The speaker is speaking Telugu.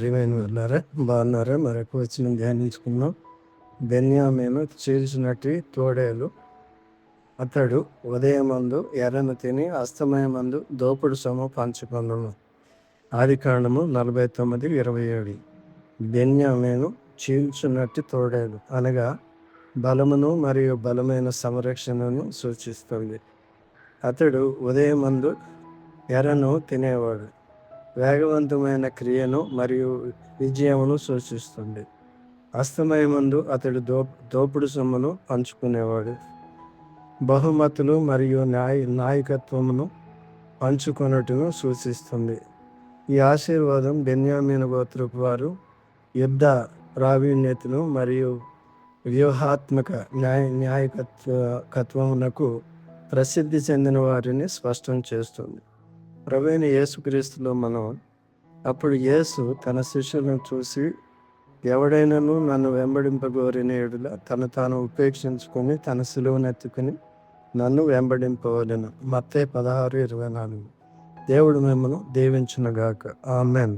ప్రియమైన వెళ్ళారా, బాగున్నారా? మరొక వచ్చిన ధ్యానించుకున్నాం. బెన్యామీను చీల్చినట్టు తోడేలు. అతడు ఉదయమందు ఎర్రను తిని అస్తమయమందు దోపుడు సొమ్ము పంచుకొనును. ఆదికాండము 49:27. బెన్యామీను చీల్చున్నట్టు తోడేలు అనగా బలమును మరియు బలమైన సంరక్షణను సూచిస్తుంది. అతడు ఉదయమందు ఎర్రను తినేవాడు. వేగవంతమైన క్రియను మరియు విజయమును సూచిస్తుంది. అస్తమయమందు అతడు దోపుడు సొమ్మును పంచుకునేవాడు. బహుమతులు మరియు నాయకత్వమును పంచుకొనుటను సూచిస్తుంది. ఈ ఆశీర్వాదం బెన్యామీను గోత్రపు వారు యుద్ధ ప్రావీణ్యతను మరియు వ్యూహాత్మక నాయకత్వమునకు ప్రసిద్ధి చెందిన వారిని స్పష్టం చేస్తుంది. ప్రభువైన యేసుక్రీస్తులో మనం అప్పుడు యేసు తన శిష్యులను చూసి, ఎవడైనాను నన్ను వెంబడింపగోరిన యెడల తను తాను ఉపేక్షించుకొని తన సిలువనెత్తుకుని నన్ను వెంబడింపవలెను. మత్తయి 16:24. దేవుడు మిమ్మల్ని దీవించునుగాక. ఆమేన్.